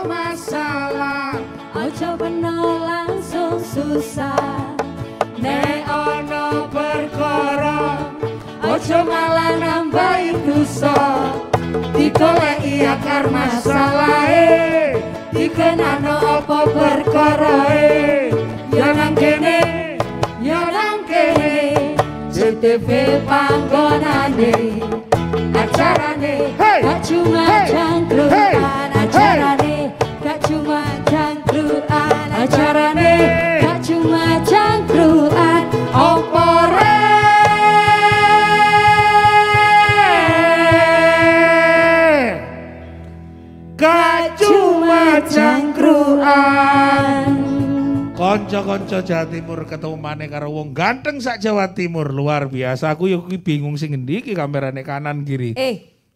masalah, ojo beno langsung susah. nek ono perkara ojo malah nambahi dosa. Digoleki akar masalahe, dikenano apa perkarae. Ya nang kene, ya nang kene, CTV panggonane. Acarane Gak cuma cangkruan, acarane gak cuma cangkruan, acarane gak cuma cangkruan. opore gak cuma cangkruan. Konco-konco Jawa Timur ketemu maneh karo wong ganteng sak Jawa Timur, luar biasa. Aku yo bingung sing ngendi iki kamerane kanan kiri.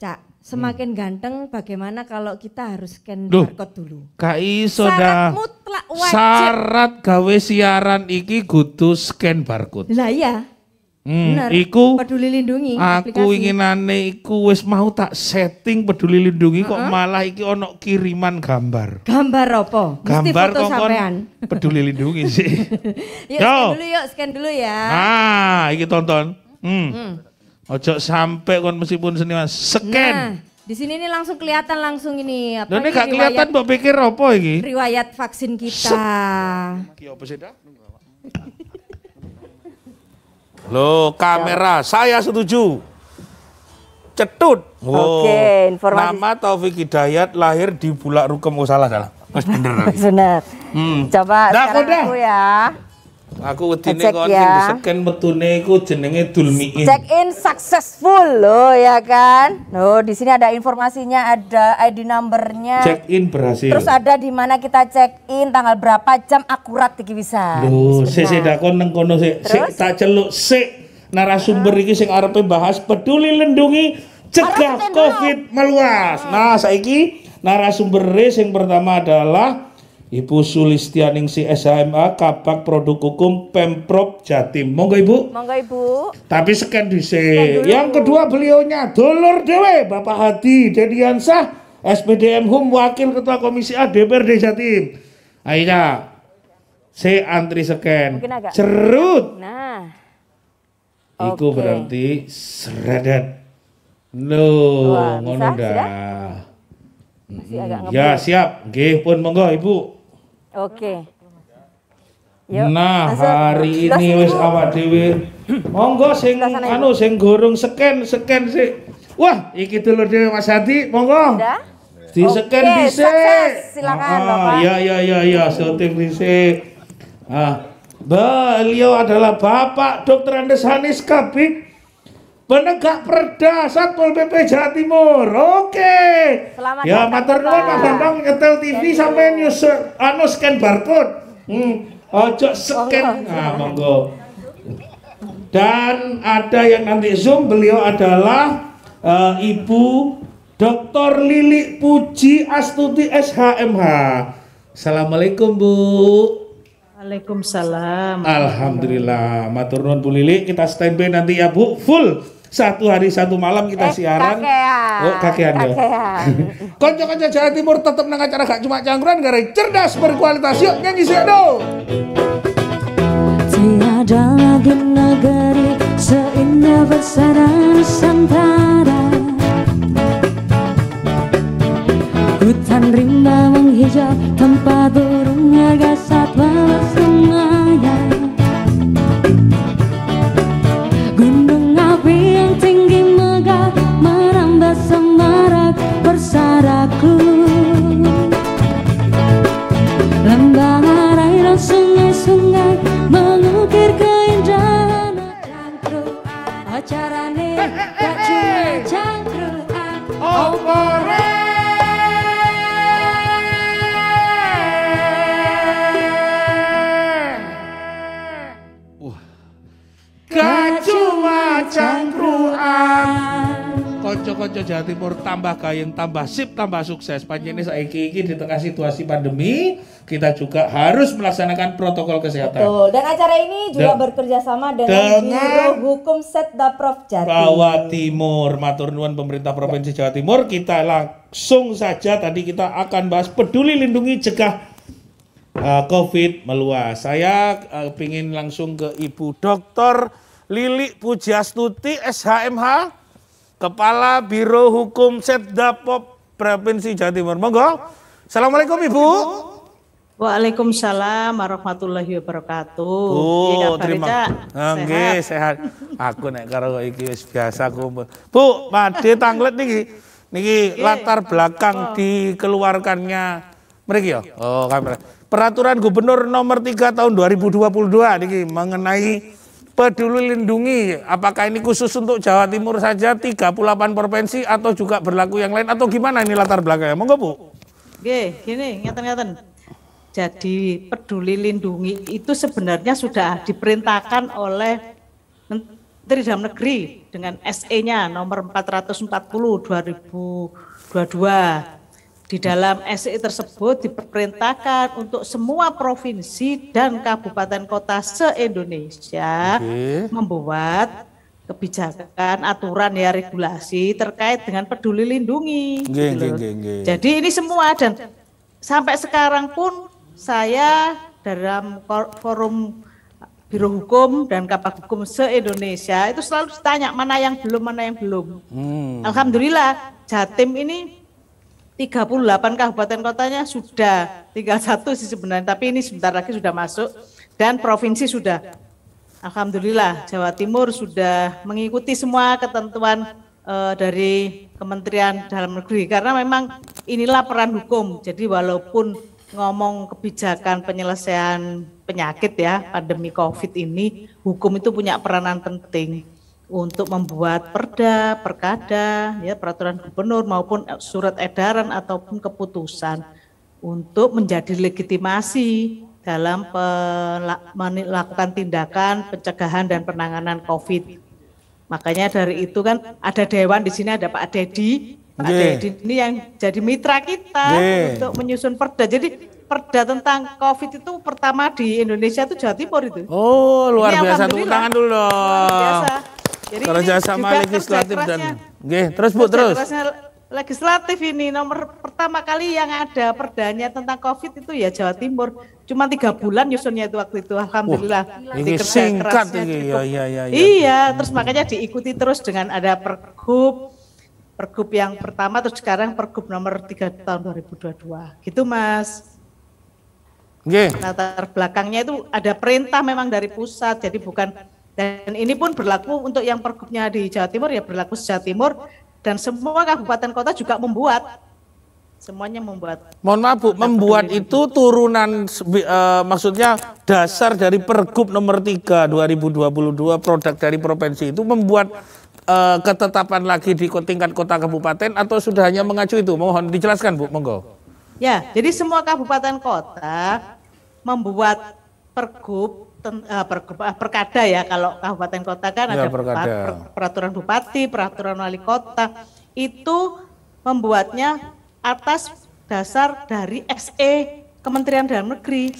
Cak, semakin ganteng bagaimana kalau kita harus scan Duh, barcode dulu? Gak iso Syarat dah. mutlak wajib. Syarat gawe siaran iki kudu scan barcode. Lah iya. Bener. Iku Peduli Lindungi aku aplikasi. inginane iku wis mau tak setting Peduli Lindungi kok malah iki ono kiriman gambar. Gambar apa? Mesti Gambar foto sampean. Peduli Lindungi sih. Yuk scan dulu ya. Nah, iki tonton. Ojo sampai kon meskipun seniman scan. Nah, di sini nih langsung kelihatan langsung ini apa Lho ini ini gak kelihatan mbok pikir apa iki? riwayat vaksin kita. Iki apa sih dah? Loh, kamera, saya setuju. Cetut. Oke, informasi. Nama Taufik Hidayat lahir di Bulak Rukem. Oh salah. Mas bener. Benar. Coba Dah, sekarang udah. aku ya. Aku wedine Cek kon ya. sing diseken metune iku jenenge Dulmiin. Check in successful loh ya kan. Loh di sini ada informasinya, ada ID numbernya. Check in berhasil. Terus ada di mana kita check in, tanggal berapa, jam akurat iki bisa. Loh, sik dakon nang kono sik. Terus? Tak celuk sik narasumber iki sing arepe bahas Peduli Lindungi cegah Covid meluas. Nah, saiki narasumber sing pertama adalah Ibu Sulistianingsi SHMA Kabak Produk Hukum Pemprov Jatim. Monggo Ibu. Monggo Ibu. Tapi scan dhisik. Yang kedua beliaunya dulur dhewe Bapak Hadi Dediansah SPDM Hum Wakil Ketua Komisi A DPRD Jatim. Aida. Saya antri scan. Mungkin agak- Cerut. Nah. Iku Oke. berarti seredet. Loh, Wah, ngono bisa? dah. Masih agak Ya, siap. Nggih pun monggo Ibu. Oke. Nah, langsung. hari Sebelah ini sini, wis Bu. awak dhewe. Monggo sing Sebelah sana, Ibu. anu sing gorong scan sik. Wah, iki dulur dhewe Mas Hadi, monggo. Udah? Di scan Oke, dhisik. sukses. Silakan, Bapak. Ya, syuting dhisik. Beliau adalah Bapak Dr. Andes Hanis Kabik, penegak perda Satpol PP Jawa Timur. Oke. Selamat Ya, datang, matur nuwun Bapak. Pak Bambang nyetel TV sampai news anu scan barcode. Ojo scan. Nah, monggo. Dan ada yang nanti Zoom, beliau adalah Ibu Dr. Lili Puji Astuti SHMH. Assalamualaikum Bu. Waalaikumsalam. Alhamdulillah, matur nuwun Bu Lili, kita standby nanti ya Bu, full 1 hari 1 malam kita siaran. Kakean. Oh, kakean ya. Konco-konco Jawa Timur tetap nang acara gak cuma cangkruan, gara cerdas berkualitas. Yuk nyanyi sih do. Tiada lagi negeri seindah bersama Nusantara. Hutan rimba menghijau, tempat burung harga satwa semuanya. Gunung api yang tinggi megah merambah semarak bersaraku. Lembah arai dan sungai-sungai mengukir keindahan. Cangkruan, acarane gak cuma cangkruan. Opore. Gak cuma cangkruan. Konco-konco Jawa Timur tambah gayeng, tambah sip, tambah sukses. Panjenengan saiki iki di tengah situasi pandemi, kita juga harus melaksanakan protokol kesehatan. Betul. Dan acara ini juga Dan- bekerja sama dengan Biro Hukum Setda Prof Jatim. Jawa Timur, matur nuwun pemerintah Provinsi Jawa Timur, kita langsung saja tadi kita akan bahas peduli lindungi cegah COVID meluas. Saya ingin langsung ke Ibu Dr. Lili Pujastuti SHMH, Kepala Biro Hukum Setdapop Provinsi Jawa Timur. Monggo. Assalamualaikum Ibu. Waalaikumsalam warahmatullahi wabarakatuh. Terima kasih. Sehat. Aku nek karo iki wis biasa kumpul. Bu, Made Tanglet niki latar belakang dikeluarkannya mriki ya. Oh, kamera. Peraturan Gubernur nomor 3 tahun 2022 niki mengenai peduli lindungi. Apakah ini khusus untuk Jawa Timur saja 38 provinsi atau juga berlaku yang lain atau gimana ini latar belakangnya? Monggo, Bu. Nggih, gini ngeten-ngeten. Jadi peduli lindungi itu sebenarnya sudah diperintahkan oleh Menteri Dalam Negeri dengan SE-nya nomor 440 2022. Di dalam SE tersebut diperintahkan untuk semua provinsi dan kabupaten kota se-Indonesia membuat kebijakan, aturan ya regulasi terkait dengan peduli lindungi. Jadi ini semua dan sampai sekarang pun saya dalam forum Biro Hukum dan Kabag Hukum se-Indonesia itu selalu ditanya mana yang belum. Alhamdulillah Jatim ini 38 kabupaten kotanya sudah, tinggal 1 sih sebenarnya, tapi ini sebentar lagi sudah masuk dan provinsi sudah. Alhamdulillah Jawa Timur sudah mengikuti semua ketentuan dari Kementerian Dalam Negeri karena memang inilah peran hukum. Jadi walaupun ngomong kebijakan penyelesaian penyakit ya pandemi COVID ini, hukum itu punya peranan penting untuk membuat perda, perkada, ya peraturan gubernur maupun surat edaran ataupun keputusan untuk menjadi legitimasi dalam melakukan tindakan pencegahan dan penanganan COVID. Makanya dari itu kan ada dewan di sini, ada Pak Dedi. Pak Dedi ini yang jadi mitra kita untuk menyusun perda. Jadi perda tentang COVID itu pertama di Indonesia itu Jawa Timur itu. Oh, luar biasa, tepuk tangan dulu. Luar biasa. Jadi kerjasama legislatif dan terus Bu, terus. Legislatif ini nomor pertama kali yang ada perdanya tentang COVID itu ya Jawa Timur. Cuma 3 bulan nyusunnya itu waktu itu, alhamdulillah. Ini singkat ini, Iya, terus makanya diikuti terus dengan ada Pergub yang pertama, terus sekarang Pergub nomor 3 tahun 2022. Gitu Mas. Latar belakangnya itu ada perintah memang dari pusat, jadi bukan, dan ini pun berlaku untuk yang Pergubnya di Jawa Timur ya berlaku Jawa Timur. Dan semua kabupaten kota juga membuat, semuanya membuat. Mohon maaf Bu, membuat itu turunan, maksudnya dasar dari Pergub nomor 3 2022 produk dari provinsi itu membuat ketetapan lagi di tingkat kota kabupaten atau sudah hanya mengacu itu? Mohon dijelaskan Bu, monggo. Ya, jadi semua kabupaten kota membuat perkada ya, kalau kabupaten kota kan ada peraturan bupati, peraturan wali kota, itu membuatnya atas dasar dari SE Kementerian Dalam Negeri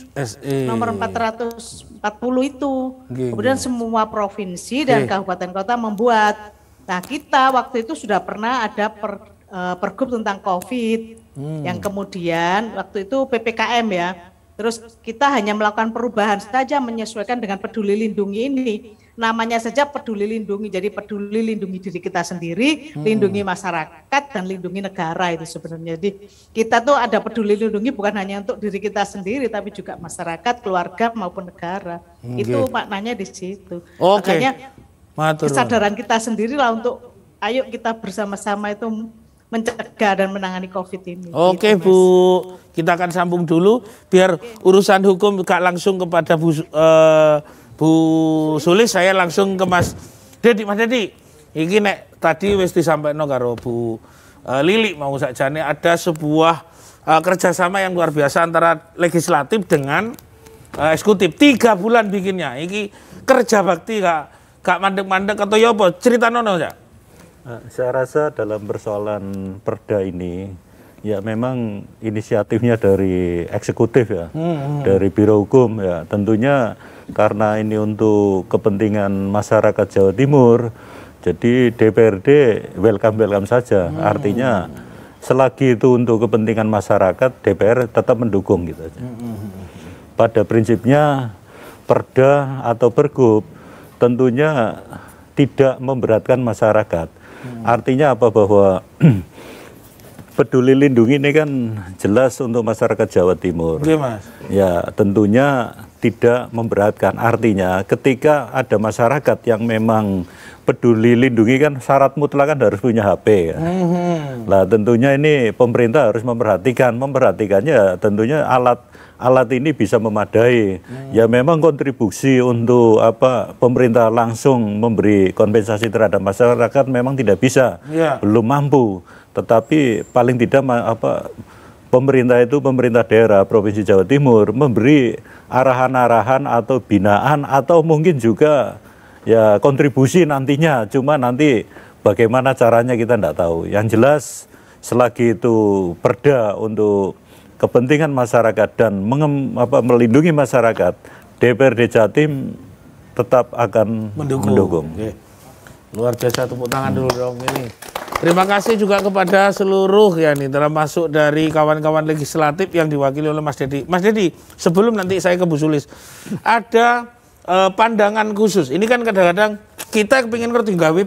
nomor 440 itu. Kemudian semua provinsi dan kabupaten kota membuat. Nah kita waktu itu sudah pernah ada pergub tentang COVID yang kemudian waktu itu PPKM ya. Terus kita hanya melakukan perubahan saja menyesuaikan dengan peduli lindungi ini. Namanya saja peduli lindungi, jadi peduli lindungi diri kita sendiri, lindungi masyarakat dan lindungi negara itu sebenarnya. Jadi kita tuh ada peduli lindungi bukan hanya untuk diri kita sendiri, tapi juga masyarakat, keluarga maupun negara. Itu maknanya di situ. Makanya kesadaran kita sendiri lah untuk ayo kita bersama-sama itu mencegah dan menangani COVID ini. Oke gitu, Bu, kita akan sambung dulu biar urusan hukum gak langsung kepada Bu Sulis, saya langsung ke Mas Dedi. Mas Dedi, ini nek tadi wis disampaikan karo Bu Lili mau sakjane ada sebuah kerjasama yang luar biasa antara legislatif dengan eksekutif. 3 bulan bikinnya. Ini kerja bakti gak mandek-mandek atau ya apa? Cerita nono ya. Saya rasa dalam persoalan perda ini ya memang inisiatifnya dari eksekutif ya, dari Biro Hukum ya. Tentunya karena ini untuk kepentingan masyarakat Jawa Timur, jadi DPRD welcome saja. Artinya selagi itu untuk kepentingan masyarakat, DPR tetap mendukung gitu aja. Pada prinsipnya perda atau pergub tentunya tidak memberatkan masyarakat. Artinya apa, bahwa peduli lindungi ini kan jelas untuk masyarakat Jawa Timur. Oke, Mas. Ya, tentunya tidak memberatkan. Artinya ketika ada masyarakat yang memang peduli lindungi, kan syarat mutlak kan harus punya HP. Kan? Nah, tentunya ini pemerintah harus memperhatikannya. Tentunya alat ini bisa memadai. Ya memang kontribusi untuk pemerintah langsung memberi kompensasi terhadap masyarakat memang tidak bisa, belum mampu. Tetapi paling tidak pemerintah daerah Provinsi Jawa Timur memberi arahan-arahan atau binaan atau mungkin juga ya kontribusi nantinya. Cuma nanti bagaimana caranya kita tidak tahu. Yang jelas selagi itu perda untuk kepentingan masyarakat dan melindungi masyarakat, DPRD Jatim tetap akan mendukung. Oke. Luar biasa, tepuk tangan dulu dong ini. Terima kasih juga kepada seluruh ya nih, termasuk dari kawan-kawan legislatif yang diwakili oleh Mas Dedi. Mas Dedi, sebelum nanti saya ke Bu Sulis, ada pandangan khusus. Ini kan kadang-kadang kita kepingin ngerti gawe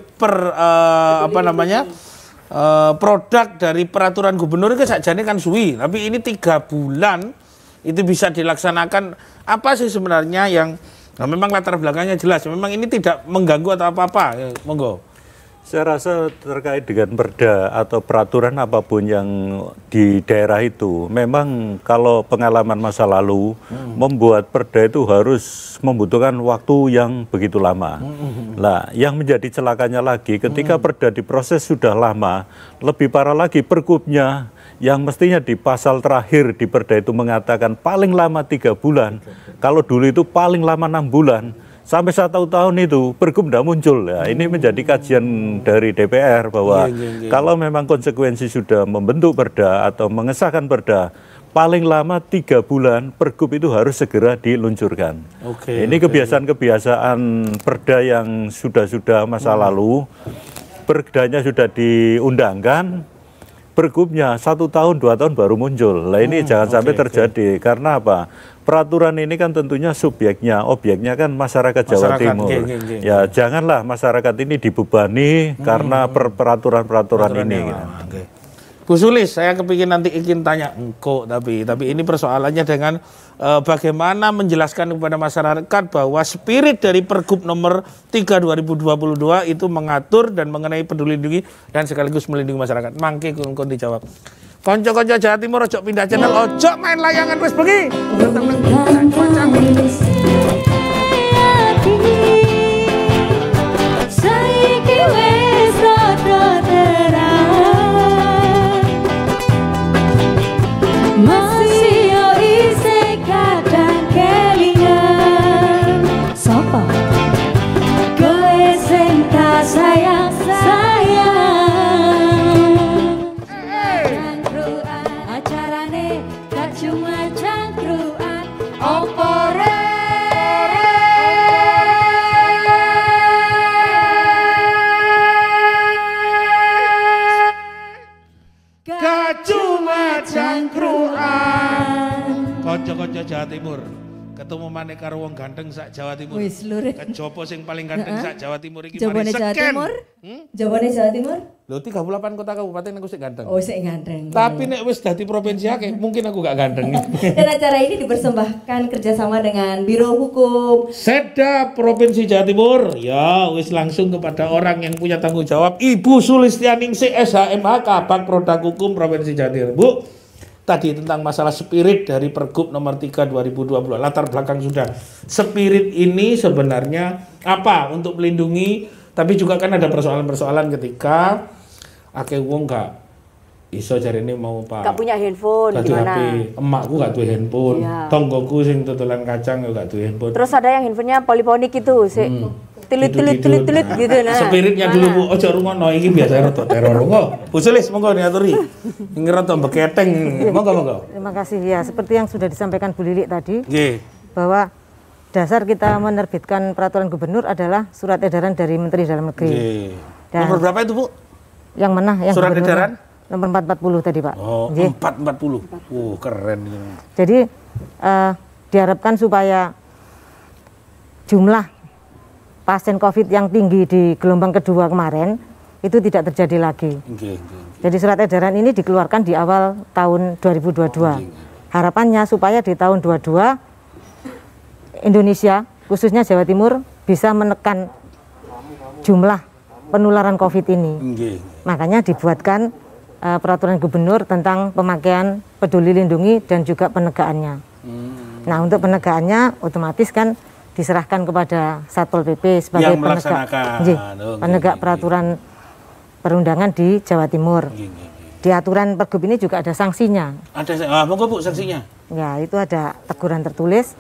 produk dari peraturan gubernur itu sajane kan suwi, tapi ini 3 bulan itu bisa dilaksanakan. Apa sih sebenarnya yang memang latar belakangnya jelas, memang ini tidak mengganggu atau apa-apa, ya, monggo. Saya rasa terkait dengan perda atau peraturan apapun yang di daerah itu, memang kalau pengalaman masa lalu membuat perda itu harus membutuhkan waktu yang begitu lama. Nah, yang menjadi celakanya lagi ketika perda diproses sudah lama, lebih parah lagi pergubnya yang mestinya di pasal terakhir di perda itu mengatakan paling lama 3 bulan, kalau dulu itu paling lama 6 bulan. Sampai 1 tahun itu pergub tidak muncul. Ya, ini menjadi kajian dari DPR bahwa kalau memang konsekuensi sudah membentuk perda atau mengesahkan perda, paling lama 3 bulan pergub itu harus segera diluncurkan. Ini kebiasaan-kebiasaan perda yang sudah masa lalu, perdanya sudah diundangkan, pergubnya 1 tahun 2 tahun baru muncul. Nah ini jangan sampai terjadi. Karena apa? Peraturan ini kan tentunya objeknya kan masyarakat Jawa Timur. Ya janganlah masyarakat ini dibebani karena peraturan-peraturan ini. Bu Sulis, saya kepingin nanti ingin tanya engkau, tapi ini persoalannya dengan bagaimana menjelaskan kepada masyarakat bahwa spirit dari Pergub nomor 3 2022 itu mengatur dan mengenai peduli lindungi dan sekaligus melindungi masyarakat. Mangke kun dijawab. Konco-konco Jawa Timur ojo pindah channel, ojo main layangan wis bengi. Konco-konco Jawa Timur ketemu maneh karo wong ganteng sak Jawa Timur. Wis lur. Kejopo sing paling ganteng sak Jawa Timur iki mari Jawa Timur. Jawane Jawa Timur? Lho 38 kota kabupaten aku sik ganteng. Oh, sik ganteng. Tapi nek wis dadi provinsi akeh, mungkin aku gak ganteng. Dan acara ini dipersembahkan kerjasama dengan Biro Hukum Seda Provinsi Jawa Timur. Ya, wis langsung kepada orang yang punya tanggung jawab, Ibu Sulistianingsih SHMH Kabak Produk Hukum Provinsi Jawa Timur. Bu, tadi tentang masalah spirit dari Pergub nomor 3 2020. Latar belakang sudah. Spirit ini sebenarnya apa untuk melindungi, tapi juga kan ada persoalan-persoalan ketika akeh wong gak iso jarene mau Pak. Gak punya handphone gimana? HP. Emakku gak duwe handphone. Iya. Tonggoku sing tutulan kacang gak duwe handphone. Terus ada yang handphonenya poliponik itu, sih. Tilit gitu nah. Spiritnya dulu Bu, ojo rungono iki biasa rada teror kok. Bu Sulis monggo diaturi. Ini rada beketeng. Monggo. Terima kasih ya, seperti yang sudah disampaikan Bu Lili tadi. Nggih. Bahwa dasar kita menerbitkan peraturan gubernur adalah surat edaran dari Menteri Dalam Negeri. Nggih. Dan Nomor berapa itu Bu? yang mana? Yang Surat gubernur. edaran? nomor 440 tadi Pak. Oh, Nggih. 440. Keren ini. Jadi diharapkan supaya jumlah pasien COVID yang tinggi di gelombang kedua kemarin itu tidak terjadi lagi. Jadi surat edaran ini dikeluarkan di awal tahun 2022. Harapannya supaya di tahun 2022 Indonesia, khususnya Jawa Timur, bisa menekan jumlah penularan COVID ini. Makanya dibuatkan peraturan gubernur tentang pemakaian peduli lindungi dan juga penegakannya. Nah, untuk penegakannya otomatis kan diserahkan kepada Satpol PP sebagai penegak peraturan perundangan di Jawa Timur. Di aturan Pergub ini juga ada sanksinya. Ada, monggo Bu sanksinya. Ya, itu ada teguran tertulis,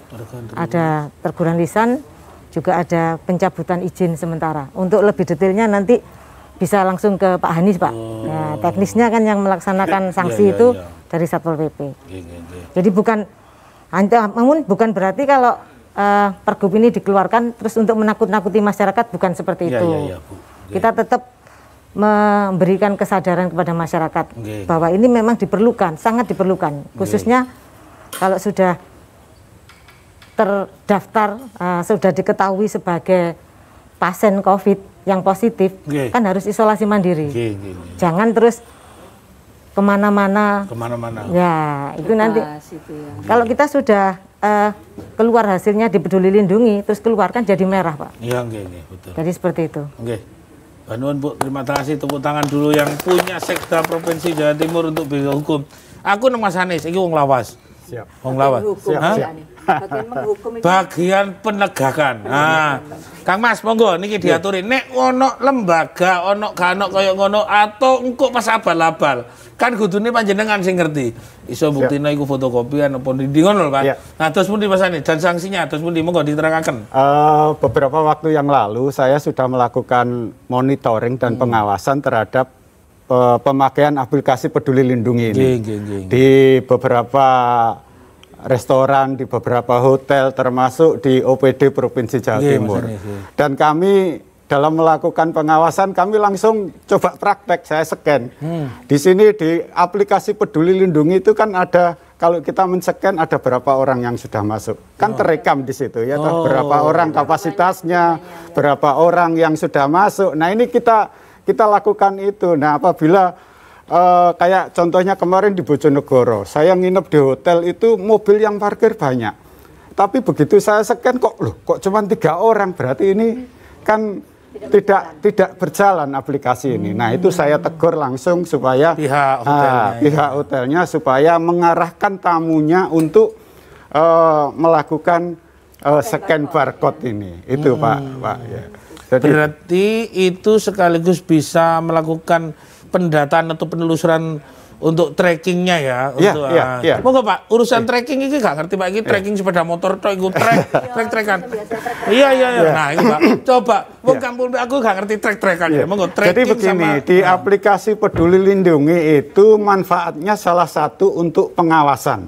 ada teguran lisan, juga ada pencabutan izin sementara. Untuk lebih detailnya nanti bisa langsung ke Pak Hanis, Pak. Nah, teknisnya kan yang melaksanakan sanksi itu dari Satpol PP. Jadi bukan berarti kalau Pergub ini dikeluarkan terus untuk menakut-nakuti masyarakat, bukan seperti itu. Kita tetap memberikan kesadaran kepada masyarakat bahwa ini memang diperlukan, sangat diperlukan, khususnya kalau sudah terdaftar, sudah diketahui sebagai pasien COVID yang positif, kan harus isolasi mandiri. Jangan terus kemana-mana. Ya, itu nanti. Kalau kita sudah keluar hasilnya di Peduli Lindungi, terus keluar kan jadi merah, Pak. Iya, betul. Jadi seperti itu. Mbak Nuwun, Bu, terima kasih, tepuk tangan dulu yang punya Sekda Provinsi Jawa Timur untuk biro hukum. Aku nang Mas Hanis, iki wong lawas. Siap. Wong lawas. Bagian penegakan. Nah, Kang Mas, monggo niki diaturin. Nek ono lembaga, ono gak ono kaya ngono atau engko pas abal-abal. Kan kudune panjenengan sing ngerti. Iso buktine iku fotokopian apa ndi ngono lho, Pak. Nah, terus pundi Mas Hanis dan sanksinya terus pundi monggo diterangkan. Beberapa waktu yang lalu saya sudah melakukan monitoring dan pengawasan terhadap pemakaian aplikasi Peduli Lindungi ini. Di beberapa restoran, di beberapa hotel, termasuk di OPD Provinsi Jawa Timur. Dan kami dalam melakukan pengawasan, kami langsung coba praktek, saya scan. Di sini di aplikasi Peduli Lindungi itu kan ada, kalau kita men-scan ada berapa orang yang sudah masuk. Kan terekam di situ ya, berapa orang kapasitasnya, berapa orang yang sudah masuk. Nah, ini kita lakukan itu. Nah, apabila kayak contohnya kemarin di Bojonegoro, saya nginep di hotel itu mobil yang parkir banyak. Tapi begitu saya scan kok cuma 3 orang, berarti ini kan tidak berjalan aplikasi ini. Nah, itu saya tegur langsung supaya pihak hotelnya supaya mengarahkan tamunya untuk melakukan scan barcode ini. Itu Pak. Ya. Jadi, berarti itu sekaligus bisa melakukan pendataan atau penelusuran untuk trackingnya ya. Monggo Pak, urusan tracking ini gak ngerti Pak, ini tracking sepeda motor tok iku trek-trekan. Iya. Nah, ini Pak, coba wong kampung aku gak ngerti trek-trekan ya. Monggo tracking. Jadi begini, di aplikasi Peduli Lindungi itu manfaatnya salah satu untuk pengawasan.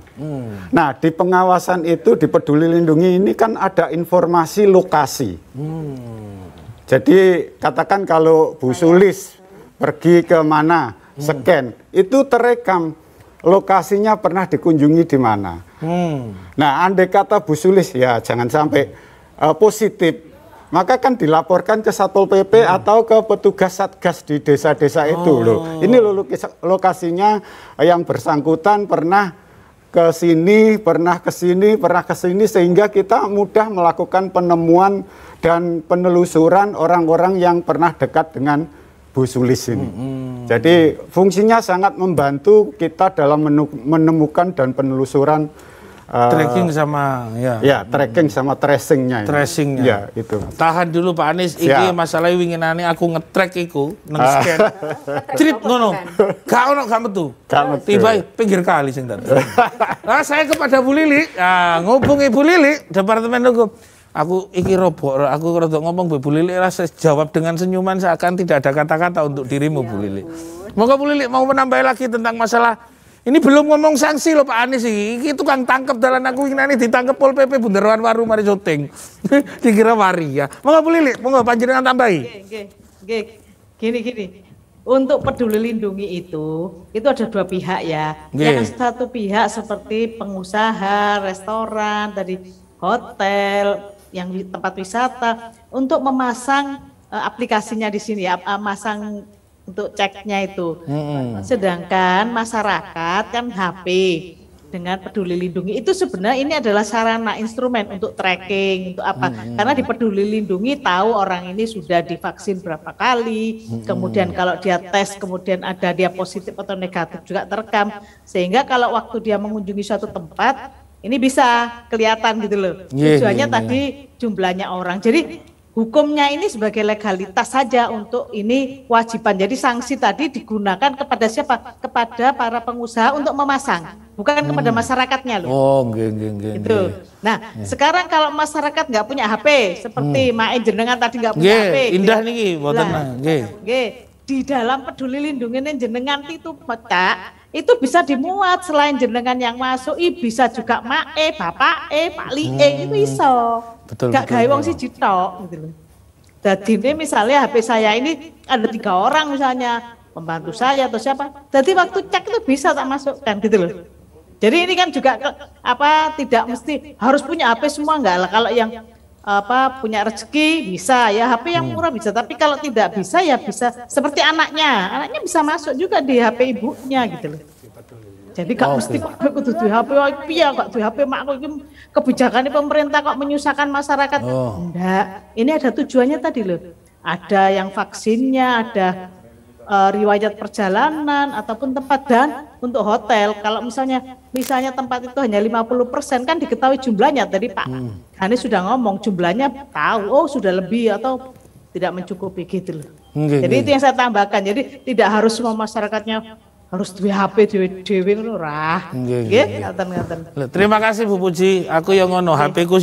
Nah, di pengawasan itu di Peduli Lindungi ini kan ada informasi lokasi. Jadi katakan kalau Bu Sulis pergi ke mana, scan, itu terekam lokasinya pernah dikunjungi di mana. Nah, andai kata Bu Sulis ya jangan sampai positif, maka kan dilaporkan ke Satpol PP atau ke petugas Satgas di desa-desa itu loh. Ini loh lokasinya yang bersangkutan pernah ke sini, pernah ke sini, sehingga kita mudah melakukan penemuan dan penelusuran orang-orang yang pernah dekat dengan Bu Sulis ini. Jadi fungsinya sangat membantu kita dalam menemukan dan penelusuran tracking sama tracking sama tracingnya. Ya, itu. Tahan dulu Pak Anies, iki masalah winginane aku nge-track iku nang scan. Crit ngono. Gak ono gak metu. Tiba pinggir kali sing tadi. Nah, saya kepada Bu Lili, ngubungi Bu Lili, Departemen Hukum. Aku iki robok, aku rada ngomong Bu Lili, rasa jawab dengan senyuman seakan tidak ada kata-kata untuk dirimu Bu Lili. Moga Bu Lili mau menambah lagi tentang masalah ini, belum ngomong sanksi loh Pak Anies iki tukang tangkep dalan aku ini ditangkep Pol PP Bundaran Waru mari syuting. Dikira wari ya. Moga Bu Lili, monggo panjenengan tambahi. Gini. untuk peduli lindungi itu ada dua pihak ya. Yang satu pihak seperti pengusaha, restoran, tadi hotel, yang tempat wisata untuk memasang aplikasinya di sini ya, masang untuk ceknya itu. Sedangkan masyarakat kan HP dengan peduli lindungi itu sebenarnya ini adalah sarana instrumen untuk tracking untuk apa? Karena di peduli lindungi tahu orang ini sudah divaksin berapa kali, kemudian kalau dia tes kemudian ada dia positif atau negatif juga terekam, sehingga kalau waktu dia mengunjungi suatu tempat ini bisa kelihatan gitu loh. Tujuannya tadi jumlahnya orang. Jadi hukumnya ini sebagai legalitas saja untuk ini kewajiban. Jadi sanksi tadi digunakan kepada siapa? Kepada para pengusaha untuk memasang, bukan kepada masyarakatnya loh. Oh, gitu. Nah, sekarang kalau masyarakat nggak punya HP, seperti main jenengan tadi nggak punya HP. Indah nih, boten. Di dalam peduli lindungi jenengan itu pecah. Itu bisa dimuat selain jenengan yang masuk, bisa juga mae, bapak Pak Lie itu iso. Gak gawe wong siji tok gitu loh. Jadi ini misalnya HP saya ini ada 3 orang misalnya, pembantu saya atau siapa. Jadi waktu cek itu bisa tak masukkan gitu loh. Jadi ini kan juga tidak mesti harus punya HP semua enggak lah. Kalau yang punya rezeki bisa ya, HP yang murah bisa, tapi kalau tidak bisa ya bisa seperti anaknya bisa masuk juga di HP ibunya gitu loh. Jadi gak mesti kok kudu di HP piye kok di HP mak iki kebijakannya pemerintah kok menyusahkan masyarakat. Enggak, ini ada tujuannya tadi loh. Ada yang vaksinnya, ada riwayat perjalanan ataupun tempat, dan untuk hotel kalau misalnya tempat itu hanya 50% kan diketahui jumlahnya. Tadi Pak Hanis sudah ngomong jumlahnya tahu, sudah lebih atau tidak mencukupi gitu loh. Jadi itu yang saya tambahkan. Jadi tidak harus semua masyarakatnya harus duwe HP dhewe ngono ora. Nggih, ngaten. Terima kasih Bu Puji. Aku yang ngono, HP ku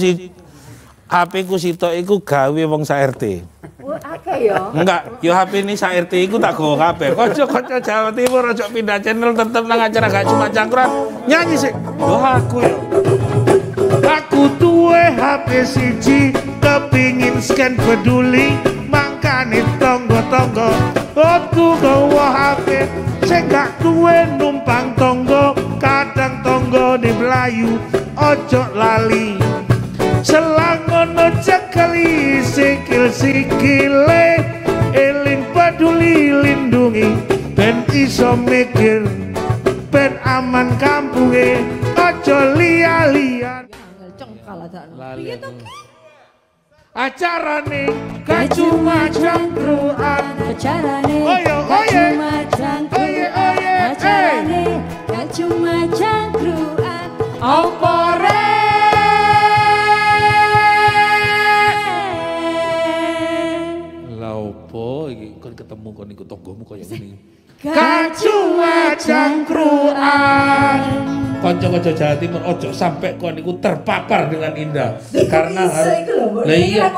sitok iku gawe wong sak-RT. Akeh ya. Enggak, yo HP ini sak-RT iku tak go kabeh. Kanca-kanca Jawa Timur ojo pindah channel, tetep nang acara Gak Cuma Cangkruan. Nyanyi sih. Yo aku yo. Aku duwe HP siji, kepingin scan peduli, mangkane tonggo-tonggo. Aku gawa HP, sing gak duwe numpang tonggo, kadang tonggo di Melayu, ojo lali. Selangono cekali sikil-sikile, eling peduli lindungi, ben iso mikir, ben aman kampunge, ojo lia-lian. Acarane Gak Cuma Cangkruan, Acarane Gak Cuma Cangkruan, Acarane Gak Cuma Cangkruan. Opore Laupo iki kon ketemu kon iku tonggomu koyo ngene. Gak Cuma Cangkruan. Kanca-kanca Jawa Timur ojo sampai kon iku terpapar dengan indah. Karena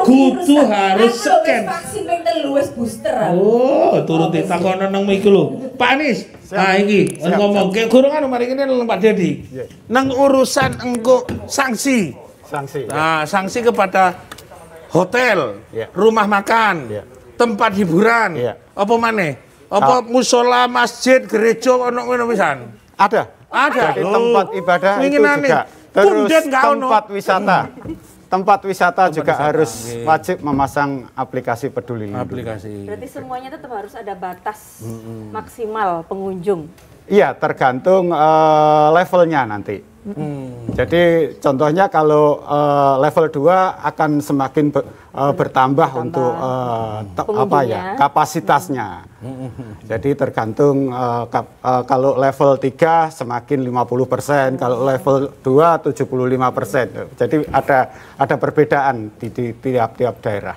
kudu harus scan. Vaksin ping 3 wis booster. Oh, turuti takonan nang iku lho. Pak Anies. Nah iki ngomong ke guru anu mari kene Pak Dedi. Nang urusan engko sanksi. Nah, sanksi kepada hotel, rumah makan, tempat hiburan, apa maneh? Apa musola, masjid, gereja ono ngono pisan? Ada. Jadi tempat ibadah itu juga. Terus tempat wisata. Tempat wisata juga harus wajib memasang aplikasi peduli lindungi. Berarti semuanya tetap harus ada batas maksimal pengunjung. Iya, tergantung levelnya nanti. Jadi contohnya kalau level 2 akan semakin bertambah untuk kapasitasnya. Jadi tergantung kalau level 3 semakin 50%, kalau level 2 75%. Jadi ada perbedaan di tiap-tiap daerah.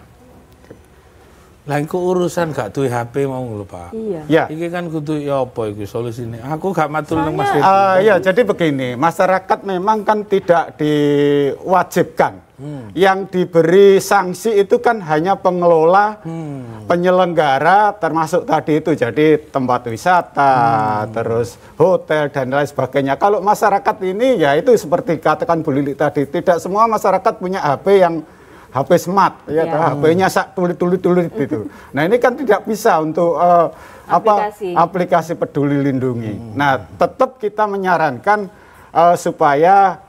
Lah iku urusan gak duwe HP mau lho, Pak. Iya. Iki kan kudu ya apa iku solusine. Aku gak matul nang Mas. Ya, jadi begini, masyarakat memang kan tidak diwajibkan. Yang diberi sanksi itu kan hanya pengelola, penyelenggara, termasuk tadi itu jadi tempat wisata, terus hotel dan lain sebagainya. Kalau masyarakat ini ya itu seperti katakan Bu Lili tadi, tidak semua masyarakat punya HP yang HP smart, ya, HP-nya sak tulit gitu. Nah ini kan tidak bisa untuk aplikasi Peduli Lindungi. Nah tetap kita menyarankan supaya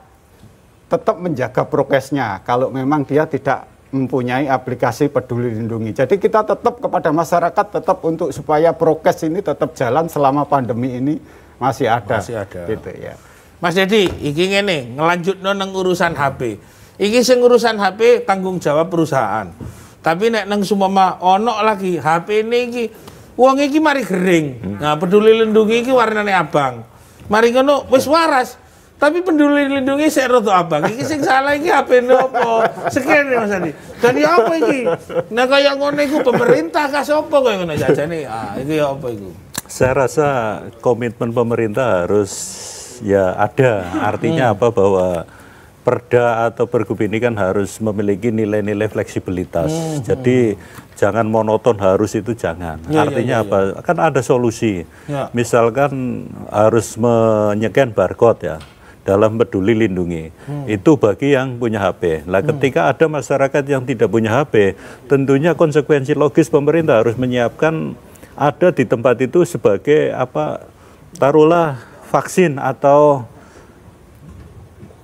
tetap menjaga prokesnya kalau memang dia tidak mempunyai aplikasi Peduli Lindungi. Jadi kita tetap kepada masyarakat tetap untuk supaya prokes ini tetap jalan selama pandemi ini masih ada. Gitu ya. Mas Dedi, iki ngene, ngelanjutno nang urusan HP. Iki sing urusan HP tanggung jawab perusahaan. Tapi nek nang sumama ono lagi HP ini iki wong iki mari gering. Nah, Peduli Lindungi iki warnane abang. Mari ngono wis waras. Tapi Peduli Lindungi sik rada abang. Iki sing salah iki HP nopo? Sekian Mas Adi. Jadi apa iki? Nah kaya ngono iku pemerintah kah sapa kaya ngono jajane? Ah, iki apa iku? Saya rasa komitmen pemerintah harus ya ada. Artinya apa, bahwa Perda atau Pergub ini kan harus memiliki nilai-nilai fleksibilitas. Jadi jangan monoton harus itu jangan. Artinya apa? Kan ada solusi. Misalkan harus menycan barcode ya dalam Peduli Lindungi. Itu bagi yang punya HP. Nah, ketika ada masyarakat yang tidak punya HP, tentunya konsekuensi logis pemerintah harus menyiapkan ada di tempat itu sebagai apa? Taruhlah vaksin atau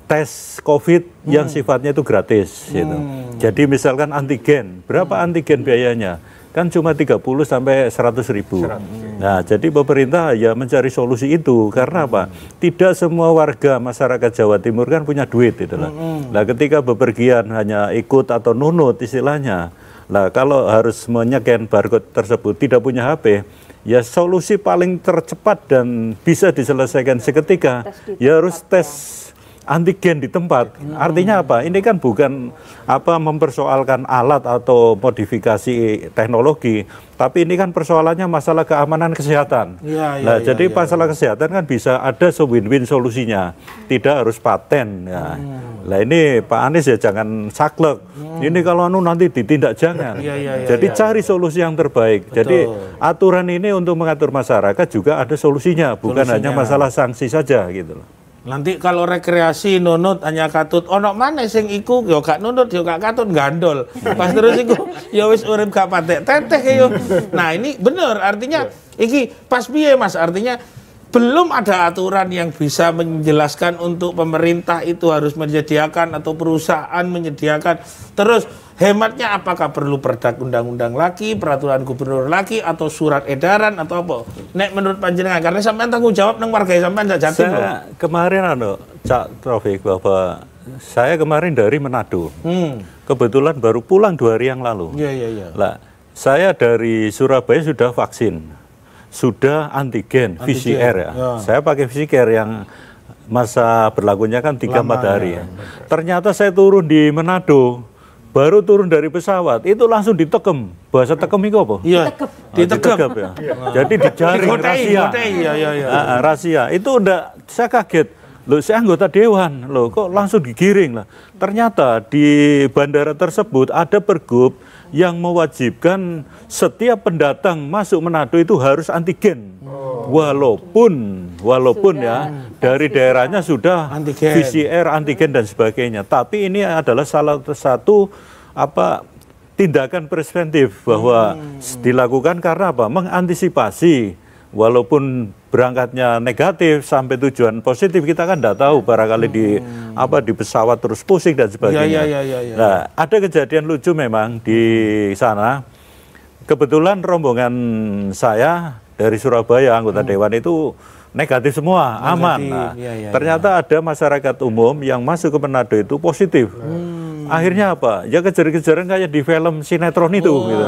tes COVID yang sifatnya itu gratis gitu. Jadi misalkan antigen, berapa antigen biayanya? Kan cuma 30 sampai 100.000. Nah, jadi pemerintah ya mencari solusi itu karena apa? Tidak semua warga masyarakat Jawa Timur kan punya duit gitu lah. Nah, ketika bepergian hanya ikut atau nunut istilahnya. Nah, kalau harus menycan barcode tersebut tidak punya HP, ya solusi paling tercepat dan bisa diselesaikan seketika ya harus tes antigen di tempat. Artinya apa? Ini kan bukan apa mempersoalkan alat atau modifikasi teknologi, tapi ini kan persoalannya masalah keamanan kesehatan. Jadi masalah kesehatan kan bisa ada win-win solusinya, tidak harus paten. Ya. Nah ini Pak Anies ya jangan saklek. Ini kalau nanti ditindak jangan. Jadi cari solusi yang terbaik. Jadi aturan ini untuk mengatur masyarakat juga ada solusinya, bukan hanya masalah sanksi saja gitu loh. Nanti kalau rekreasi nunut hanya katut ono mana sing iku yo gak nunut yo gak katut gandol. Pas terus iku yo wis urip gak patek teteh yo. Nah, ini bener artinya iki pas piye Mas? Artinya belum ada aturan yang bisa menjelaskan untuk pemerintah itu harus menyediakan atau perusahaan menyediakan. Terus hematnya apakah perlu perda undang-undang lagi, peraturan gubernur lagi, atau surat edaran atau apa? Nek menurut panjenengan, karena sampean tanggung jawab nang warga sampean sak Jatim loh. Kemarin Cak Taufik, bahwa saya kemarin dari Manado. Kebetulan baru pulang 2 hari yang lalu. Lah, saya dari Surabaya sudah vaksin. Sudah antigen. PCR ya. Saya pakai PCR yang masa berlakunya kan 3-4 hari. Ternyata saya turun di Manado, baru turun dari pesawat, itu langsung ditekem. Bahasa tekem itu apa? Ditekep ya. Jadi dijaring rahasia. Rahasia. Itu udah saya kaget. Loh, saya anggota dewan. Loh, kok langsung digiring lah. Ternyata di bandara tersebut ada pergub yang mewajibkan setiap pendatang masuk Manado itu harus antigen. Walaupun ya dari daerahnya sudah antigen. PCR, antigen dan sebagainya. Tapi ini adalah salah satu tindakan preventif bahwa dilakukan karena apa? Mengantisipasi. Walaupun berangkatnya negatif sampai tujuan positif, kita kan tidak tahu, barangkali di pesawat terus pusing dan sebagainya. Nah, ada kejadian lucu memang di sana. Kebetulan rombongan saya dari Surabaya, anggota dewan itu negatif semua, aman. Nah, ternyata ada masyarakat umum yang masuk ke Manado itu positif. Akhirnya apa? Ya kejar-kejaran kayak di film sinetron itu. Gitu.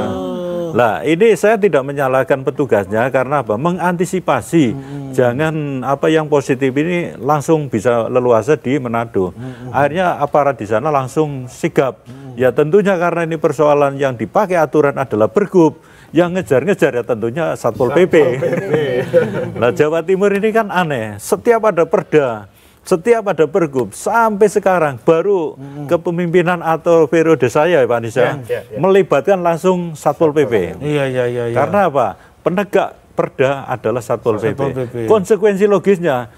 Nah, ini saya tidak menyalahkan petugasnya karena apa? Mengantisipasi jangan yang positif ini langsung bisa leluasa di Manado. Akhirnya aparat di sana langsung sigap. Ya tentunya karena ini persoalan yang dipakai aturan adalah pergub, yang ngejar-ngejar ya tentunya Satpol PP. Nah, Jawa Timur ini kan aneh. Setiap ada perda, setiap ada pergub, sampai sekarang baru kepemimpinan atau periode saya Pak Anies melibatkan langsung Satpol PP. Karena apa? Penegak perda adalah Satpol PP. Konsekuensi logisnya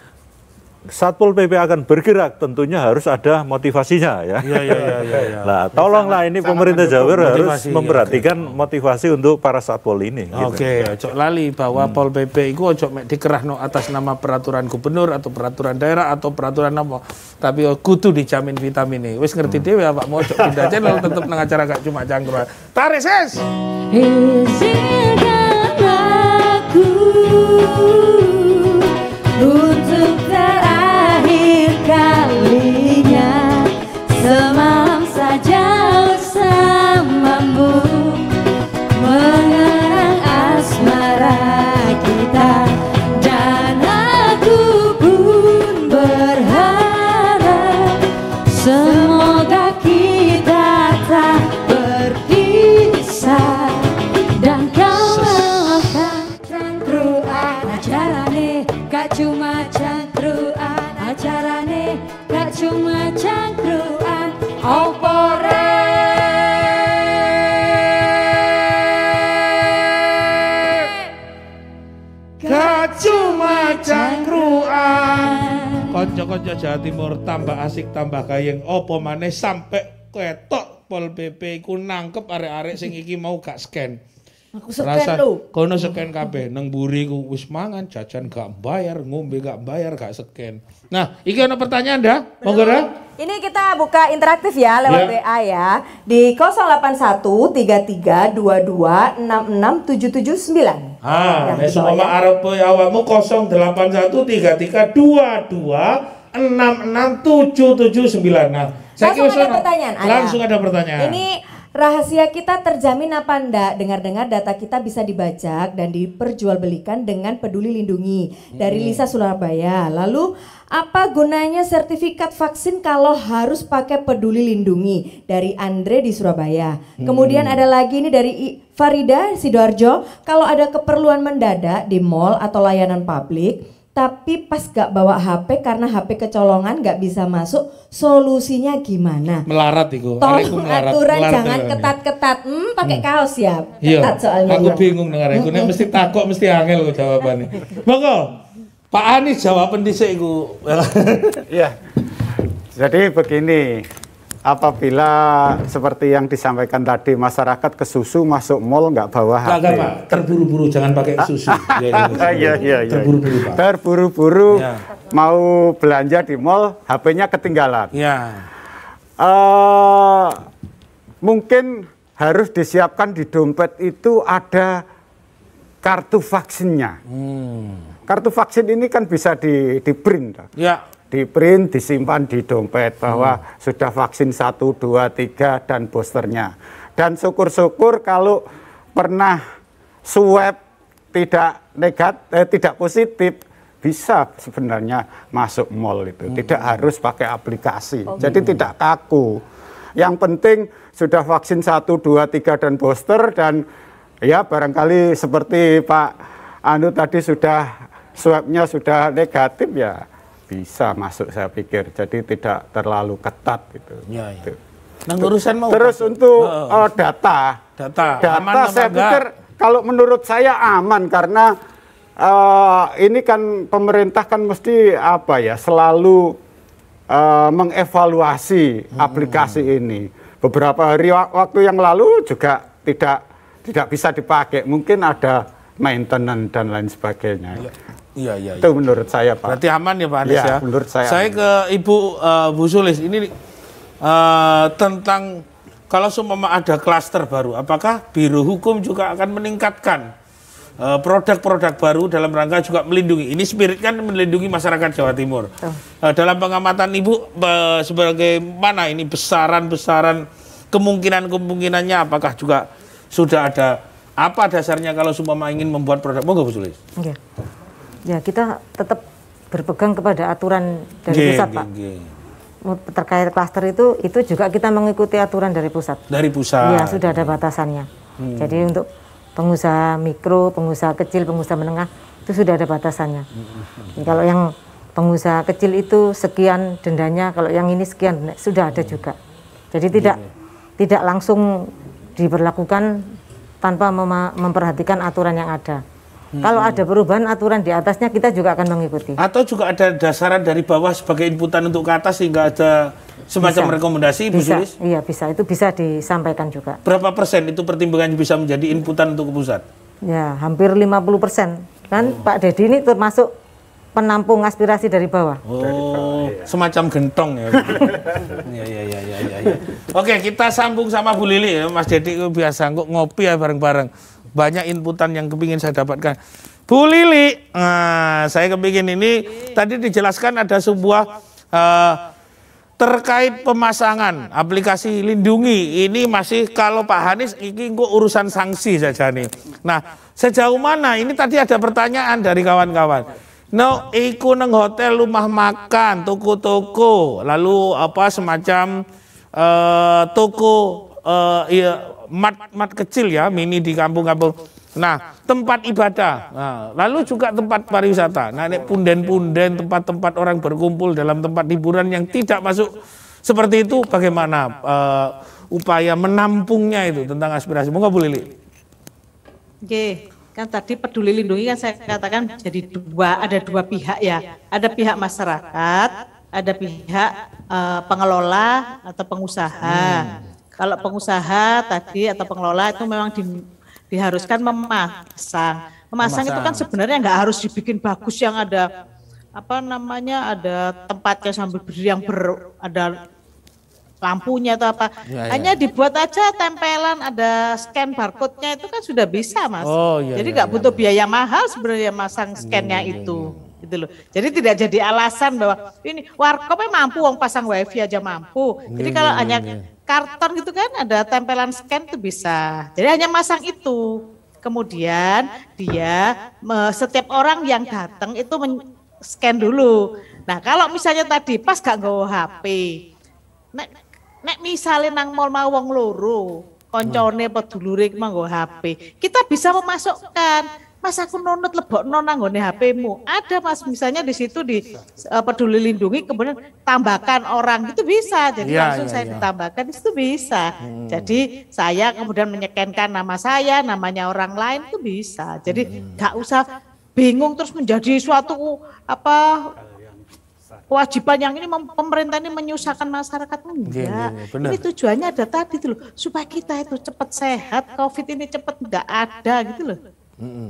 Satpol PP akan bergerak, tentunya harus ada motivasinya ya. Iya. Nah, tolonglah ini pemerintah Jawa harus Motivasi, memperhatikan motivasi untuk para satpol ini. Oke, ojo lali bahwa Pol PP itu ojo mek dikerahno atas nama peraturan gubernur atau peraturan daerah atau peraturan apa. Tapi kudu dijamin vitamin. Wis ngerti dhewe Pak mau ojo pindah channel tetep nang acara gak cuma cangkruk. Tarik ses. Izinkan aku untuk terakhir kalinya semalam saja bersamamu mengenang asmara kita, dan aku pun berharap semoga kita tak berpisah dan kau maafkan cangkruan acarane gak cuma cangkruan acarane gak cuma cangkruan opore Gak cuma cangkruan. Konco-konco Jawa Timur tambah asik tambah gayeng opo maneh sampai ketok Pol PP ku nangkep arek-arek sing iki mau gak scan. aku seken lho. Kono scan kabeh nang mburi ku wis mangan jajan gak bayar, ngombe gak bayar, gak scan. Nah, iki ana pertanyaan dah. Monggo dah. Ini kita buka interaktif ya lewat Ya. WA ya di 08133266779. Ah, nek seumpama arep awakmu 08122666779. Nah, Langsung wis ada ono. pertanyaan, ada. Langsung ada pertanyaan. Ini rahasia kita terjamin apa enggak? Dengar-dengar data kita bisa dibajak dan diperjualbelikan dengan Peduli Lindungi dari Lisa Surabaya. Lalu apa gunanya sertifikat vaksin kalau harus pakai Peduli Lindungi dari Andre di Surabaya. Kemudian ada lagi ini dari Farida Sidoarjo, kalau ada keperluan mendadak di mall atau layanan publik tapi pas gak bawa HP karena HP kecolongan gak bisa masuk, solusinya gimana? Melarat iku. Arekku Tolong melarat. aturan Melarat jangan tenan. ketat-ketat. Pakai kaos ya. Iya. Ketat soalnya. Aku ya. bingung dengar iku. Nek mesti takok mesti angel kok jawabane. Monggo. Pak Anies jawaban dhisik iku. Iya. Jadi begini, apabila seperti yang disampaikan tadi masyarakat kesusu masuk mall nggak bawa HP. Enggak, Pak. Terburu-buru jangan pakai susu. Iya. Terburu-buru, Pak. Terburu-buru Ya. mau belanja di mall, HP-nya ketinggalan. Ya. Mungkin harus disiapkan di dompet itu ada kartu vaksinnya. Kartu vaksin ini kan bisa di print. Ya. Di print, disimpan di dompet bahwa sudah vaksin 1, 2, 3 dan boosternya. Dan syukur-syukur kalau pernah swab tidak positif, bisa sebenarnya masuk mall itu. Tidak harus pakai aplikasi. Jadi tidak kaku. Yang penting sudah vaksin 1, 2, 3 dan booster, dan ya barangkali seperti Pak Anu tadi sudah swabnya sudah negatif, ya bisa masuk saya pikir. Jadi tidak terlalu ketat gitu. Ya. Gitu. Nah, urusan mau Terus untuk data aman apa saya enggak? pikir kalau menurut saya aman, karena ini kan pemerintah kan mesti selalu mengevaluasi aplikasi ini. Beberapa hari waktu yang lalu juga tidak bisa dipakai, mungkin ada maintenance dan lain sebagainya. Iya. Itu menurut saya, Pak. Berarti aman ya Pak Anies Iya, ya? menurut saya aman. ke Ibu Bu Sulis, ini tentang kalau seumpama ada klaster baru, apakah Biro Hukum juga akan meningkatkan produk-produk baru dalam rangka juga melindungi? Ini spirit kan melindungi masyarakat Jawa Timur. Dalam pengamatan Ibu, sebagaimana ini besaran-besaran kemungkinannya, apakah juga sudah ada apa dasarnya kalau seumpama ingin membuat produk? Monggo Bu Sulis. Oke. Ya, kita tetap berpegang kepada aturan dari pusat, Pak. Terkait klaster itu juga kita mengikuti aturan dari pusat. Dari pusat. Iya, sudah ada batasannya. Jadi untuk pengusaha mikro, pengusaha kecil, pengusaha menengah itu sudah ada batasannya. Jadi kalau yang pengusaha kecil itu sekian dendanya, kalau yang ini sekian sudah ada juga. Jadi tidak langsung diberlakukan tanpa memperhatikan aturan yang ada. Kalau ada perubahan aturan di atasnya kita juga akan mengikuti. Atau juga ada dasaran dari bawah sebagai inputan untuk ke atas sehingga ada semacam rekomendasi, Ibu Sulis? Iya bisa, itu bisa disampaikan juga. Berapa persen itu pertimbangan bisa menjadi inputan untuk ke pusat? Ya hampir 50%. Kan Pak Dedi ini termasuk penampung aspirasi dari bawah. Oh, semacam gentong ya. Ya. Oke, kita sambung sama Bu Lili ya. Mas Dedi biasa ngopi ya bareng-bareng. Banyak inputan yang kepingin saya dapatkan. Bu Lili, saya kepingin ini tadi dijelaskan ada sebuah terkait pemasangan aplikasi Lindungi. Ini masih kalau Pak Hanis ini urusan sanksi saja nih. Nah, sejauh mana? Ini tadi ada pertanyaan dari kawan-kawan. No, iku neng hotel, rumah makan, toko-toko, lalu apa semacam toko mat kecil ya, mini di kampung-kampung. Nah, tempat ibadah, lalu juga tempat pariwisata. Nah, punden-punden, tempat-tempat orang berkumpul dalam tempat hiburan yang tidak masuk seperti itu, bagaimana upaya menampungnya itu tentang aspirasi? Monggo Bu Lili. Oke. Kan tadi peduli lindungi kan saya katakan jadi ada dua pihak ya, ada pihak masyarakat, ada pihak pengelola atau pengusaha. Kalau pengusaha tadi atau pengelola itu memang diharuskan memasang itu kan sebenarnya nggak harus dibikin bagus yang ada apa namanya ada tempatnya sambil berdiri yang ada lampunya atau apa, hanya dibuat aja tempelan ada scan barcode-nya itu kan sudah bisa Mas. Jadi nggak butuh biaya mahal sebenarnya masang scan-nya itu, gitu loh. Jadi tidak jadi alasan bahwa ini warkopnya mampu, wong pasang wifi aja mampu. Jadi kalau hanya karton gitu kan ada tempelan scan itu bisa. Jadi hanya masang itu. Kemudian dia setiap orang yang datang itu scan dulu. Nah kalau misalnya tadi pas gak nggawa HP, nek misalnya nang mall mau wong loro, koncone apa dulure nganggo HP, kita bisa memasukkan, Mas aku nonot lebokno nang nggone HP-mu. Ada Mas, misalnya di situ di Peduli Lindungi kemudian tambahkan orang itu bisa. Jadi langsung saya ditambahkan itu bisa. Jadi saya kemudian menyekenkan nama saya, namanya orang lain itu bisa. Jadi gak usah bingung terus menjadi suatu kewajiban yang ini pemerintah ini menyusahkan masyarakat enggak. Ini tujuannya ada tadi tuh loh, supaya kita itu cepat sehat, COVID ini cepat enggak ada gitu loh.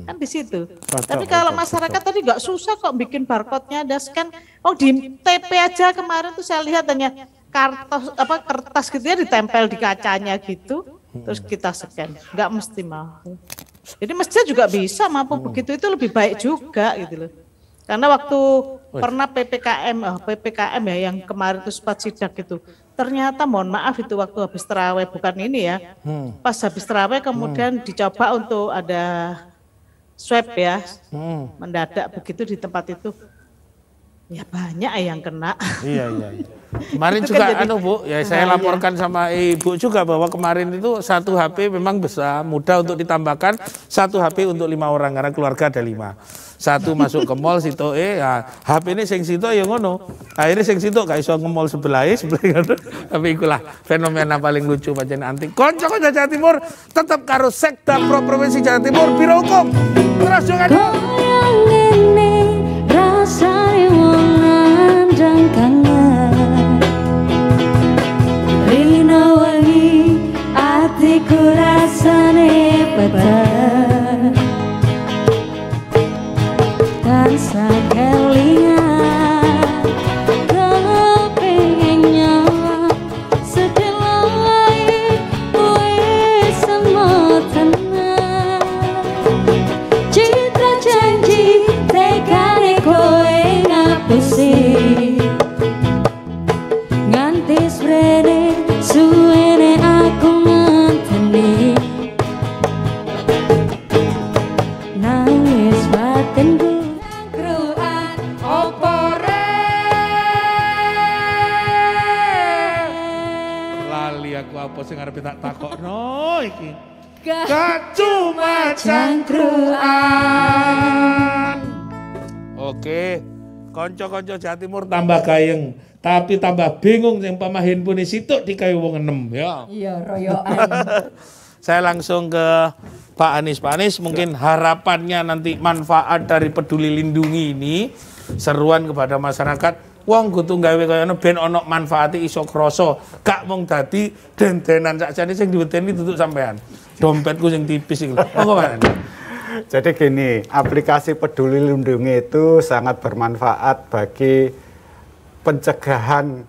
Kan di situ. Tapi kalau masyarakat tadi enggak susah kok bikin barcode-nya ada scan. Oh di TP aja kemarin tuh saya lihat hanya kertas gitu ya ditempel di kacanya gitu. Terus kita scan. Enggak mesti mahal. Jadi masjid juga bisa mampu begitu, itu lebih baik juga gitu loh. Karena waktu pernah PPKM ya yang kemarin itu sempat sidak gitu. Ternyata mohon maaf itu waktu habis terawih, bukan ini ya. Pas habis terawih kemudian dicoba untuk ada swab ya. Mendadak begitu di tempat itu. Ya banyak yang kena. Iya. Kemarin juga kan Bu, ya saya laporkan sama Ibu juga bahwa kemarin itu satu HP memang bisa mudah untuk ditambahkan, satu HP untuk 5 orang karena keluarga ada 5. Satu masuk ke mall situ HP ini sing situ ya ngono. Akhirnya sing situ gak iso nge-mall sebelah ngono. Tapi ikulah fenomena paling lucu pancen antik. Konco-konco Jawa Timur tetap karo Sekda Pro Provinsi Jawa Timur Biro Hukum. Terus juga rasane wong nandang kangen rino wengi atiku rasane peteng tansah kelingan kepingin nyawa sedelai wis semua tenang citra janji tekane kowe ngapusi nganti sprene suwene aku nganteni nangis batinku kruan opore lali aku apa sing arep tak takokno iki. Gak cuma cangkruan. Oke, konco-konco Jawa Timur tambah gayeng, tapi tambah bingung yang pamahin puni situk di kayu wong enem ya. Iya, royokan. Saya langsung ke Pak Anies. Pak Anies, mungkin harapannya nanti manfaat dari Peduli Lindungi ini seruan kepada masyarakat. Wong kudu gawe kaya ngono ben ana manfaati iso krasa. Gak mung dadi dendenan sakjane sing diwedeni duduk sampean. Dompetku sing tipis iki. Monggo Pak. Jadi gini, aplikasi Peduli Lindungi itu sangat bermanfaat bagi pencegahan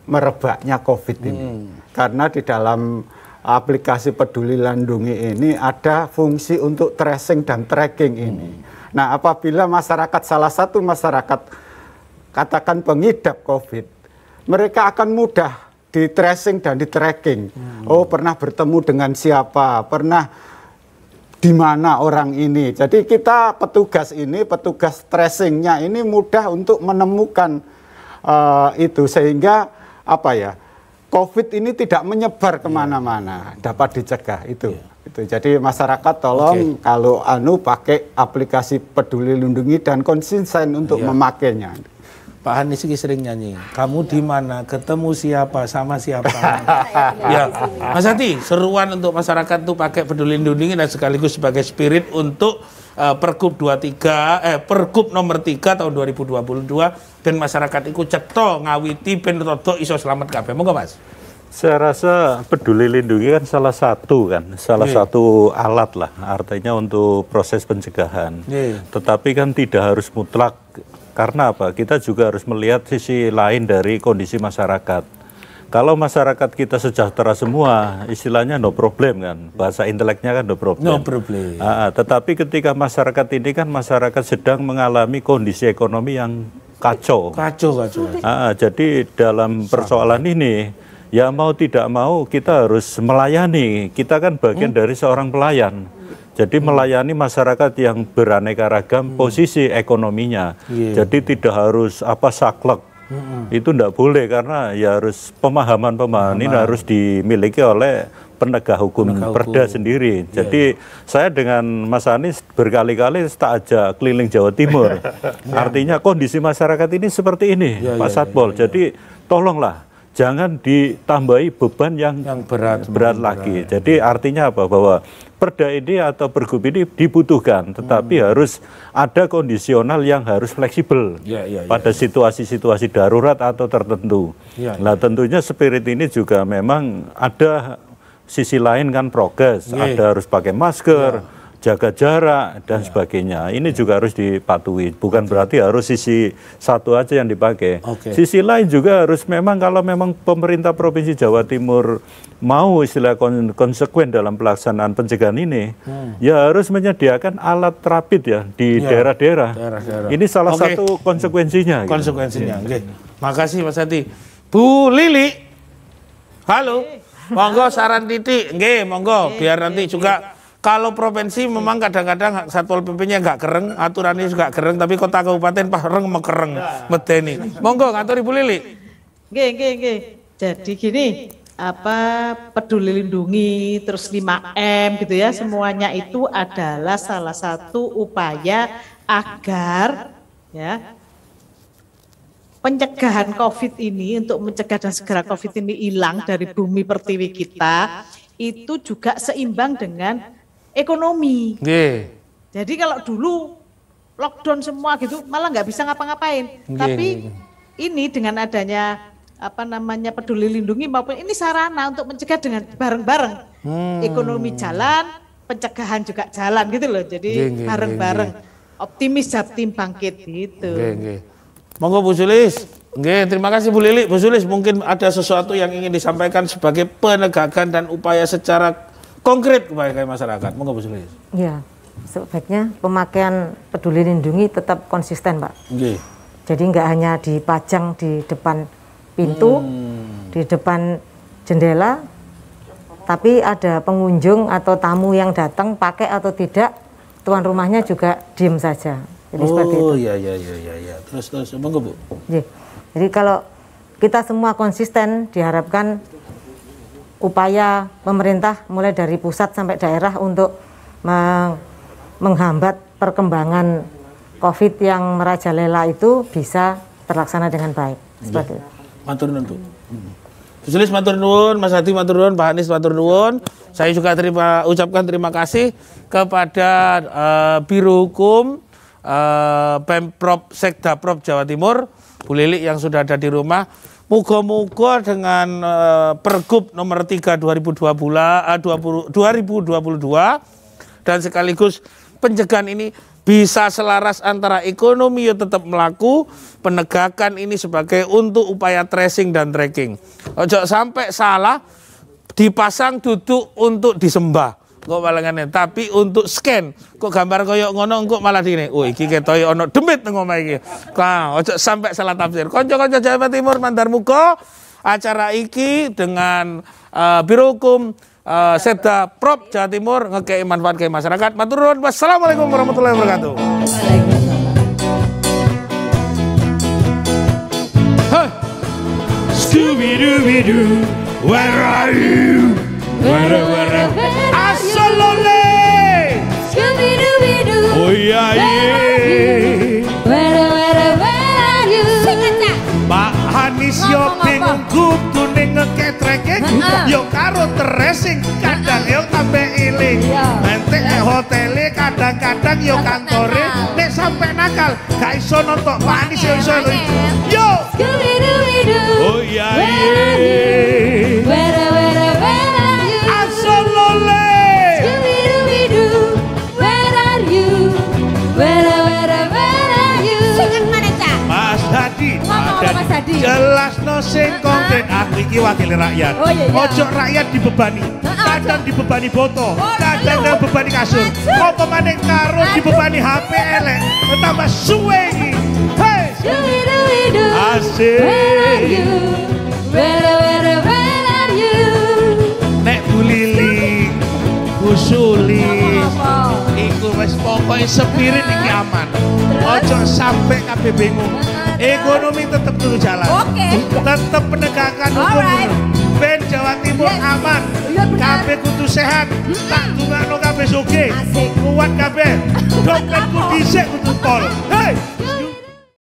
merebaknya COVID ini. Karena di dalam aplikasi Peduli Lindungi ini ada fungsi untuk tracing dan tracking ini. Nah, apabila masyarakat, salah satu masyarakat katakan pengidap COVID, mereka akan mudah di tracing dan di tracking. Oh, pernah bertemu dengan siapa, pernah di mana orang ini. Jadi kita petugas tracingnya ini mudah untuk menemukan itu, sehingga apa ya, COVID ini tidak menyebar kemana-mana, dapat dicegah itu. Jadi masyarakat tolong kalau pakai aplikasi Peduli Lindungi dan konsisten untuk memakainya. Pak Anies ini sering nyanyi, kamu di mana, ketemu siapa, sama siapa. Ya, Mas Hati, seruan untuk masyarakat tuh pakai Peduli Lindungi dan sekaligus sebagai spirit untuk Pergub Pergub nomor 3 tahun 2022 ben masyarakat iku cetha ngawiti ben rada iso slamet kabeh. Monggo Mas. Saya rasa Peduli Lindungi kan salah satu alat lah, artinya untuk proses pencegahan. Tetapi kan tidak harus mutlak. Karena apa? Kita juga harus melihat sisi lain dari kondisi masyarakat. Kalau masyarakat kita sejahtera semua, istilahnya no problem kan. Bahasa inteleknya kan no problem. No problem. Tetapi ketika masyarakat ini kan masyarakat sedang mengalami kondisi ekonomi yang kacau. Jadi dalam persoalan ini, ya mau tidak mau kita harus melayani. Kita kan bagian dari seorang pelayan. Jadi melayani masyarakat yang beraneka ragam posisi ekonominya. Jadi tidak harus saklek. Itu tidak boleh, karena ya harus pemahaman ini harus dimiliki oleh penegak hukum perda sendiri. Jadi saya dengan Mas Anies berkali-kali tak ajak keliling Jawa Timur. Artinya kondisi masyarakat ini seperti ini, Pak Satpol. Jadi tolonglah, jangan ditambahi beban yang berat lagi. Jadi artinya apa? Bahwa perda ini atau pergub ini dibutuhkan, tetapi harus ada kondisional yang harus fleksibel pada situasi-situasi darurat atau tertentu. Nah, tentunya spirit ini juga memang ada sisi lain kan, prokes, ada harus pakai masker, jaga jarak dan sebagainya. Ini juga harus dipatuhi. Bukan berarti harus sisi satu aja yang dipakai. Sisi lain juga harus memang, kalau memang pemerintah Provinsi Jawa Timur mau istilah konsekuen dalam pelaksanaan pencegahan ini, ya harus menyediakan alat rapid ya di daerah-daerah. Ini salah satu konsekuensinya. Konsekuensinya. Makasih Mas Hati. Bu Lili, halo. Monggo saran titik, monggo biar nanti juga. Kalau provinsi memang kadang-kadang Satpol PP-nya nggak kereng, aturannya juga kereng, tapi kota kabupaten reng mekereng medeni. Monggo ngatur Ibu Lili. Nggih. Jadi gini, Peduli Lindungi terus 5M gitu ya, semuanya itu adalah salah satu upaya agar ya pencegahan COVID ini, untuk mencegah dan segera COVID ini hilang dari bumi pertiwi kita, itu juga seimbang dengan ekonomi. Jadi kalau dulu lockdown semua gitu, malah nggak bisa ngapa-ngapain. Tapi ini dengan adanya Peduli Lindungi maupun ini sarana untuk mencegah dengan bareng-bareng. Ekonomi jalan, pencegahan juga jalan gitu loh. Jadi bareng-bareng. Optimis Jatim bangkit gitu. Monggo Bu Sulis. Terima kasih Bu Lili. Bu Sulis, mungkin ada sesuatu yang ingin disampaikan sebagai penegakan dan upaya secara konkret kepada masyarakat. Monggo Bu Sulis. Ya, sebaiknya pemakaian Peduli Lindungi tetap konsisten, Pak. Jadi nggak hanya dipajang di depan pintu, di depan jendela, tapi ada pengunjung atau tamu yang datang pakai atau tidak, tuan rumahnya juga diem saja. Jadi seperti itu. Iya. Terus monggo Bu. Jadi kalau kita semua konsisten, diharapkan upaya pemerintah mulai dari pusat sampai daerah untuk menghambat perkembangan COVID yang merajalela itu bisa terlaksana dengan baik. Seperti itu. Matur nuwun Bu. Gus Sulis matur nuwun, Mas Hadi matur nuwun, Pak Anies matur nuwun. Saya juga ucapkan terima kasih kepada Biro Hukum Pemprov Sekdaprov Jawa Timur, Bu Lili yang sudah ada di rumah. Moga-moga dengan Pergub nomor 3 2022 dan sekaligus pencegahan ini bisa selaras antara ekonomi yang tetap melaku, penegakan ini sebagai untuk upaya tracing dan tracking. Ojo sampai salah dipasang duduk untuk disembah. Kok malangannya, tapi untuk scan. Kok gambar koyok ngono kok malah dini. Oh iki ketoy ono demit nang omah iki. Nah, ojo sampai salah tafsir. Kanca-kanca Jawa Timur mandar muga acara iki dengan Biro Hukum Sekdaprov Jawa Timur ngekei manfaat ke masyarakat. Matur nuwun. Wassalamualaikum warahmatullahi wabarakatuh. Scooby-Dooby-Doo, where are you? Where Asolole. Scooby-Dooby-Doo. Oh yeah, yeah. Where are you? Pak Anies yo bingung kudu ning ngeketreke yo karo tracing kadang yo tambah iling. Entek hotele kadang-kadang yo kantore nek sampe nakal gak iso nonton Pak Anies yo iso. Yo Scooby-Dooby-Doo. Oh yeah, yeah. Where are you? Asolole. Scooby-Dooby-Doo. Where are you? Where are you? Sing mana Cak? Mas Hadi, Mas Hadi. jelas no sing konkret. Aku iki wakil rakyat. Oh, iya, iya. Ojo rakyat dibebani. Kadang dibebani botol, kadang dibebani kasur. Apa maneh karo dibebani HP elek. Tambah suwe iki. Hey, Scooby-Dooby-Doo. asik. Where are you? Where are you? Nek Bu Lili, Bu Sulis, iku wis pokoke spirit iki aman. Ojo sampai kabeh bingung. Ekonomi tetap terus jalan. Tetap penegakan hukum. Ben Jawa Timur aman. Kabeh kudu sehat. Tak dungakno kabeh sugih. Kuat kabeh. Dompetku dhisik kudu pol. Hei!